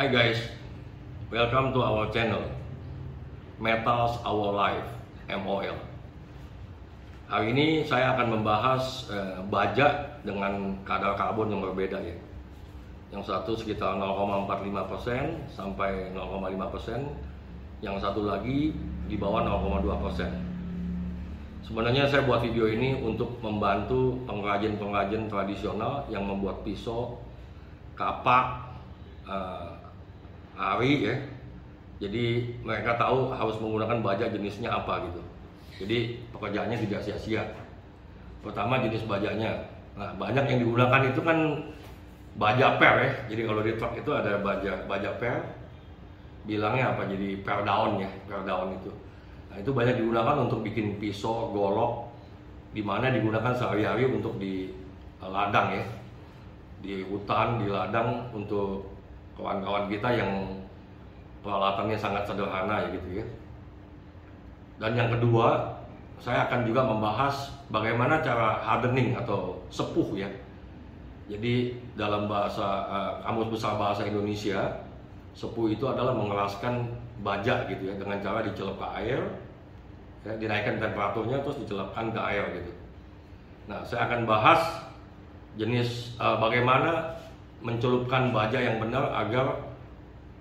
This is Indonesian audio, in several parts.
Hi guys, welcome to our channel Metals Our Life MOL. Hari ini saya akan membahas baja dengan kadar karbon yang berbeda ya. Yang satu sekitar 0,45% sampai 0,5%, yang satu lagi di bawah 0,2%. Sebenarnya saya buat video ini untuk membantu pengrajin-pengrajin tradisional yang membuat pisau, kapak, ari ya. Jadi mereka tahu harus menggunakan baja jenisnya apa gitu. Jadi pekerjaannya tidak sia-sia. Pertama jenis bajanya. Nah, banyak yang digunakan itu kan baja per ya. Jadi kalau di truk itu ada baja per. Bilangnya apa? Jadi per daun ya, per daun itu. Nah, itu banyak digunakan untuk bikin pisau, golok, di mana digunakan sehari-hari untuk di ladang ya. Di hutan, di ladang untuk kawan-kawan kita yang peralatannya sangat sederhana ya gitu ya. Dan yang kedua, saya akan juga membahas bagaimana cara hardening atau sepuh ya. Jadi dalam bahasa Kamus Besar Bahasa Indonesia, sepuh itu adalah mengeraskan baja gitu ya, dengan cara dicelup ke air, ya, dinaikkan temperaturnya terus dicelupkan ke air gitu. Nah, saya akan bahas jenis bagaimana mencelupkan baja yang benar agar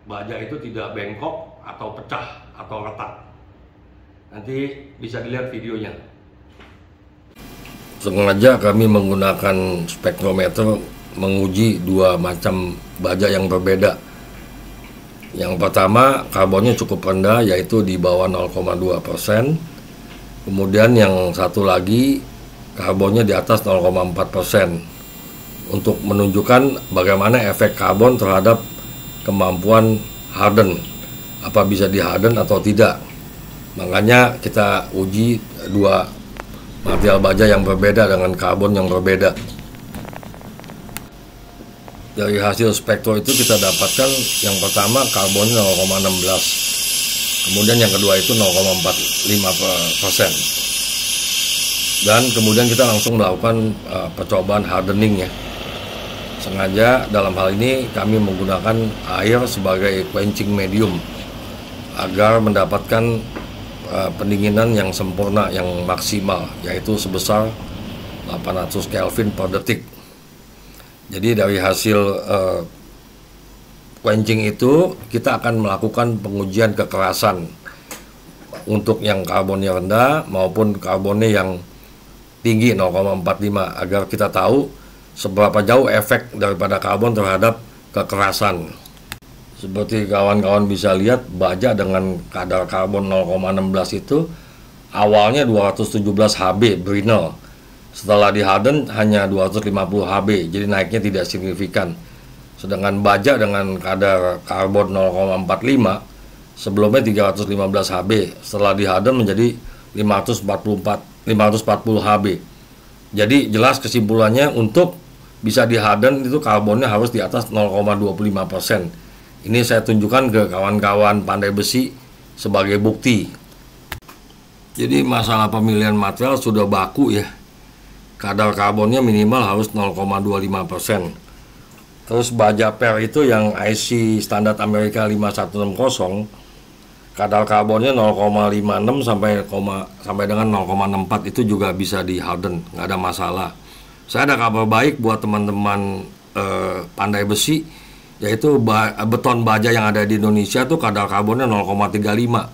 baja itu tidak bengkok atau pecah atau retak. Nanti bisa dilihat videonya. Sengaja kami menggunakan spektrometer menguji dua macam baja yang berbeda. Yang pertama, karbonnya cukup rendah, yaitu di bawah 0,2%. Kemudian yang satu lagi, karbonnya di atas 0,4%. Untuk menunjukkan bagaimana efek karbon terhadap kemampuan harden, apa bisa di harden atau tidak. Makanya kita uji dua material baja yang berbeda dengan karbon yang berbeda. Dari hasil spektro itu kita dapatkan yang pertama karbonnya 0,16, kemudian yang kedua itu 0,45%. Dan kemudian kita langsung melakukan percobaan hardening ya. Sengaja dalam hal ini kami menggunakan air sebagai quenching medium agar mendapatkan pendinginan yang sempurna, yang maksimal, yaitu sebesar 800 Kelvin per detik. Jadi dari hasil quenching itu kita akan melakukan pengujian kekerasan untuk yang karbonnya rendah maupun karbonnya yang tinggi 0,45 agar kita tahu seberapa jauh efek daripada karbon terhadap kekerasan. Seperti kawan-kawan bisa lihat, baja dengan kadar karbon 0,16 itu awalnya 217 Hb Brinell. Setelah di harden hanya 250 Hb, jadi naiknya tidak signifikan. Sedangkan baja dengan kadar karbon 0,45 sebelumnya 315 Hb, setelah di harden menjadi 540 Hb. Jadi jelas kesimpulannya, untuk bisa di harden itu karbonnya harus di atas 0,25%. Ini saya tunjukkan ke kawan-kawan pandai besi sebagai bukti. Jadi masalah pemilihan material sudah baku ya. Kadar karbonnya minimal harus 0,25%. Terus baja per itu yang IC standar Amerika 5160, kadar karbonnya 0,56 sampai dengan 0,64 itu juga bisa di harden, nggak ada masalah. Saya ada kabar baik buat teman-teman pandai besi, yaitu beton baja yang ada di Indonesia tuh kadar karbonnya 0,35.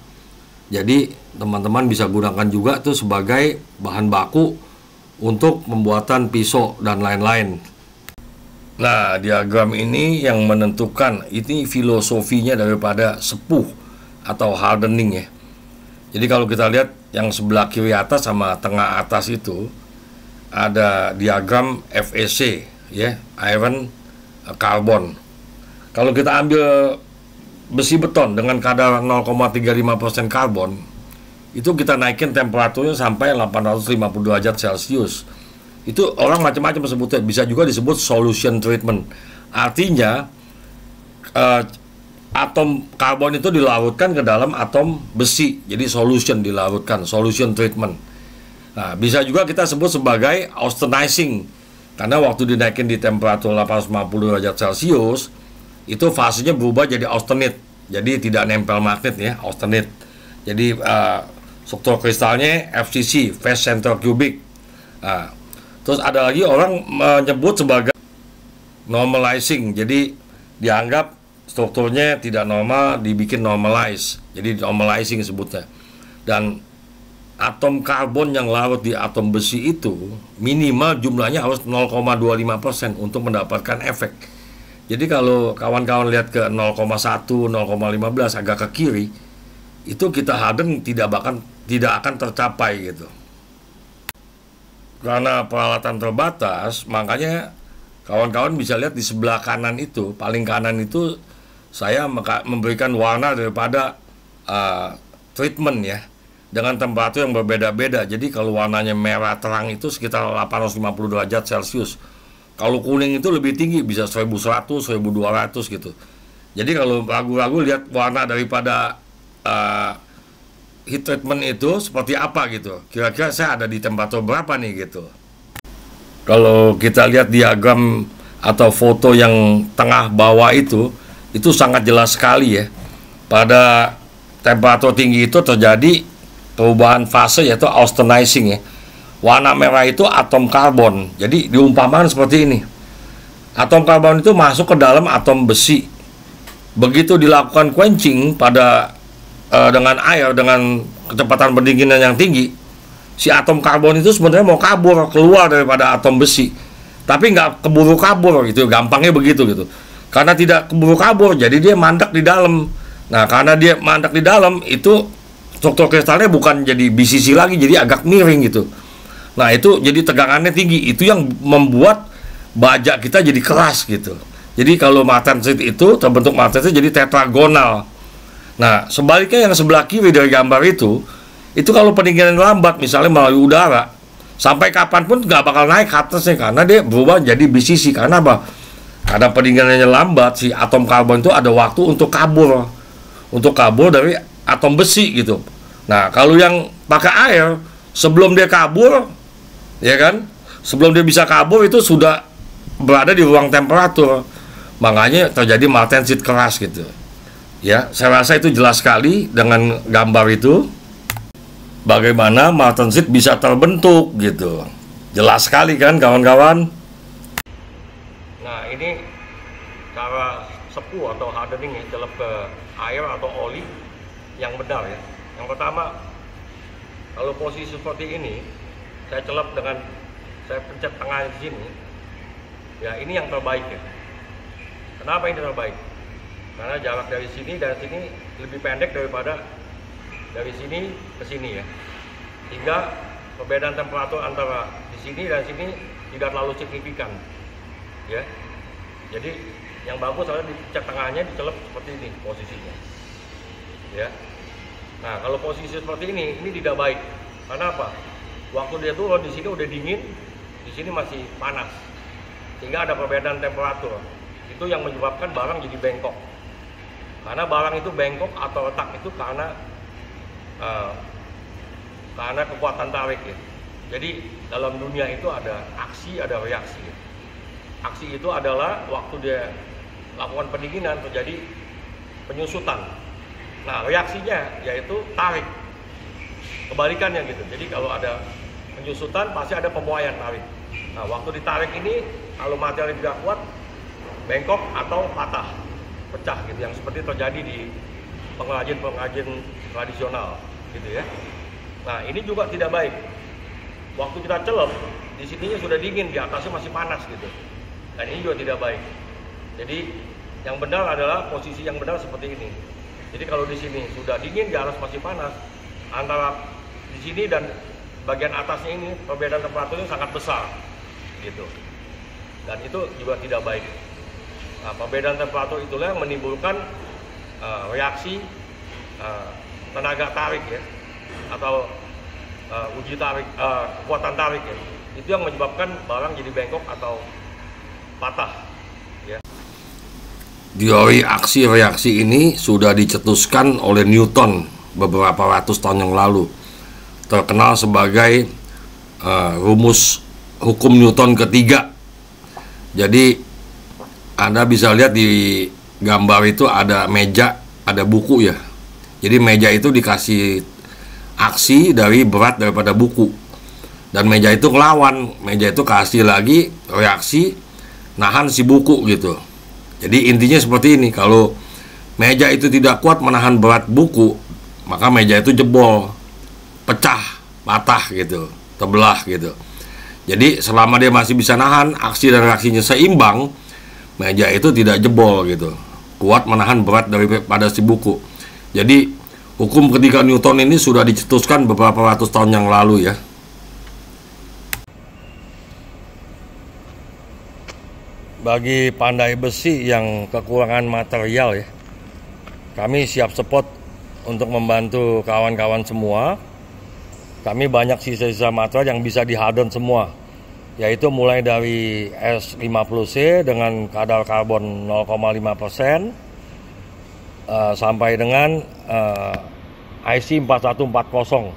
Jadi teman-teman bisa gunakan juga tuh sebagai bahan baku untuk pembuatan pisau dan lain-lain. Nah, diagram ini yang menentukan, ini filosofinya daripada sepuh atau hardening ya. Jadi kalau kita lihat yang sebelah kiri atas sama tengah atas itu ada diagram FEC ya, iron carbon. Kalau kita ambil besi beton dengan kadar 0,35% karbon, itu kita naikin temperaturnya sampai 850 derajat Celcius. Itu orang macam-macam sebutnya, bisa juga disebut solution treatment. Artinya atom karbon itu dilarutkan ke dalam atom besi, jadi solution dilarutkan, solution treatment. Nah, bisa juga kita sebut sebagai austenizing, karena waktu dinaikin di temperatur 850 derajat Celcius, itu fasenya berubah jadi austenite. Jadi tidak nempel magnet ya, austenite. Jadi struktur kristalnya FCC, Phase Center Cubic. Terus ada lagi orang menyebut sebagai normalizing. Jadi dianggap strukturnya tidak normal, dibikin normalize. Jadi normalizing sebutnya. Dan atom karbon yang larut di atom besi itu minimal jumlahnya harus 0,25% untuk mendapatkan efek. Jadi kalau kawan-kawan lihat ke 0,1, 0,15 agak ke kiri, itu kita harden tidak akan tercapai gitu. Karena peralatan terbatas, makanya kawan-kawan bisa lihat di sebelah kanan itu, paling kanan itu saya memberikan warna daripada treatment ya, dengan temperatur yang berbeda-beda. Jadi kalau warnanya merah terang itu sekitar 850 derajat Celcius. Kalau kuning itu lebih tinggi, bisa 1100, 1200 gitu. Jadi kalau ragu-ragu lihat warna daripada heat treatment itu seperti apa gitu. Kira-kira saya ada di temperatur berapa nih gitu. Kalau kita lihat diagram atau foto yang tengah bawah itu sangat jelas sekali ya. Pada temperatur tinggi itu terjadi perubahan fase yaitu austenizing ya. Warna merah itu atom karbon. Jadi diumpamakan seperti ini. Atom karbon itu masuk ke dalam atom besi. Begitu dilakukan quenching dengan air dengan kecepatan pendinginan yang tinggi, si atom karbon itu sebenarnya mau kabur keluar daripada atom besi. Tapi nggak keburu kabur gitu, gampangnya begitu gitu. Karena tidak keburu kabur, jadi dia mandek di dalam. Nah, karena dia mandek di dalam, itu struktur kristalnya bukan jadi BCC lagi, jadi agak miring gitu. Nah, itu jadi tegangannya tinggi. Itu yang membuat baja kita jadi keras gitu. Jadi kalau martensit itu terbentuk martensit jadi tetragonal. Nah, sebaliknya yang sebelah kiri dari gambar itu kalau pendinginan lambat, misalnya melalui udara, sampai kapanpun nggak bakal naik ke atasnya, karena dia berubah jadi BCC. Karena apa? Karena pendinginannya lambat, si atom karbon itu ada waktu untuk kabur dari atom besi gitu. Nah, kalau yang pakai air, sebelum dia kabur, ya kan, sebelum dia bisa kabur itu sudah berada di ruang temperatur, makanya terjadi martensit keras gitu. Ya, saya rasa itu jelas sekali dengan gambar itu bagaimana martensit bisa terbentuk gitu. Jelas sekali kan kawan-kawan. Nah, ini cara sepuh atau hardening ya, celup ke air atau oli yang benar ya. Yang pertama, kalau posisi seperti ini, saya celup dengan saya pencet tengah di sini. Ya, ini yang terbaik ya. Kenapa ini terbaik? Karena jarak dari sini dan sini lebih pendek daripada dari sini ke sini ya. Sehingga perbedaan temperatur antara di sini dan sini tidak terlalu signifikan. Ya. Jadi yang bagus adalah di cat tengahnya dicelup seperti ini posisinya. Ya. Nah, kalau posisi seperti ini tidak baik. Karena apa? Waktu dia turun di sini udah dingin, di sini masih panas. Sehingga ada perbedaan temperatur. Itu yang menyebabkan barang jadi bengkok. Karena barang itu bengkok atau retak itu karena kekuatan tarik ya. Jadi dalam dunia itu ada aksi, ada reaksi. Aksi itu adalah waktu dia lakukan pendinginan terjadi penyusutan. Nah, reaksinya yaitu tarik. Kebalikannya gitu. Jadi kalau ada penyusutan pasti ada pembuaian tarik. Nah, waktu ditarik ini kalau materi tidak kuat, bengkok atau patah, pecah gitu, yang seperti terjadi di pengrajin-pengrajin tradisional gitu ya. Nah, ini juga tidak baik. Waktu kita celup, di sininya sudah dingin, di atasnya masih panas gitu. Dan ini juga tidak baik. Jadi yang benar adalah posisi yang benar seperti ini. Jadi kalau di sini sudah dingin, di atas masih panas, antara di sini dan bagian atasnya ini perbedaan temperaturnya sangat besar gitu. Dan itu juga tidak baik. Nah, perbedaan temperatur itulah yang menimbulkan reaksi tenaga tarik ya, atau uji tarik, kekuatan tarik ya. Itu yang menyebabkan barang jadi bengkok atau patah ya. Teori aksi reaksi ini sudah dicetuskan oleh Newton beberapa ratus tahun yang lalu, terkenal sebagai rumus hukum Newton ketiga. Jadi Anda bisa lihat di gambar itu ada meja, ada buku ya. Jadi meja itu dikasih aksi dari berat daripada buku. Dan meja itu ngelawan, meja itu kasih lagi reaksi nahan si buku gitu. Jadi intinya seperti ini, kalau meja itu tidak kuat menahan berat buku, maka meja itu jebol, pecah, patah gitu, terbelah gitu. Jadi selama dia masih bisa nahan, aksi dan reaksinya seimbang, meja itu tidak jebol gitu, kuat menahan berat daripada si buku. Jadi hukum ketiga Newton ini sudah dicetuskan beberapa ratus tahun yang lalu ya. Bagi pandai besi yang kekurangan material ya, kami siap support untuk membantu kawan-kawan semua. Kami banyak sisa-sisa material yang bisa di-harden semua, yaitu mulai dari S50C dengan kadar karbon 0,5%, sampai dengan IC 4140.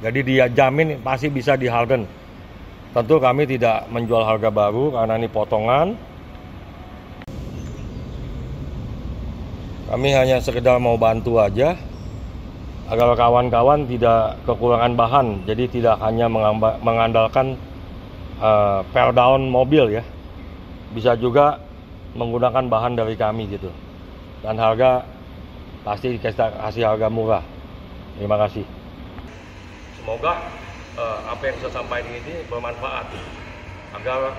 Jadi dia jamin pasti bisa di-harden. Tentu kami tidak menjual harga baru karena ini potongan. Kami hanya sekedar mau bantu aja agar kawan-kawan tidak kekurangan bahan, jadi tidak hanya mengandalkan teardown mobil ya, bisa juga menggunakan bahan dari kami gitu, dan harga pasti kasih harga murah. Terima kasih. Semoga apa yang saya sampaikan ini bermanfaat agar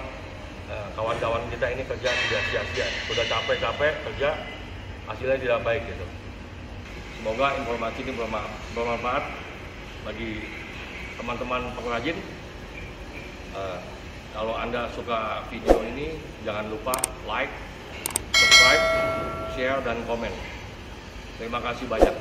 kawan-kawan kita ini kerja tidak sia-sia, sudah capek-capek kerja, hasilnya tidak baik gitu. Semoga informasi ini bermanfaat bagi teman-teman pengrajin. Kalau Anda suka video ini, jangan lupa like, subscribe, share, dan komen. Terima kasih banyak.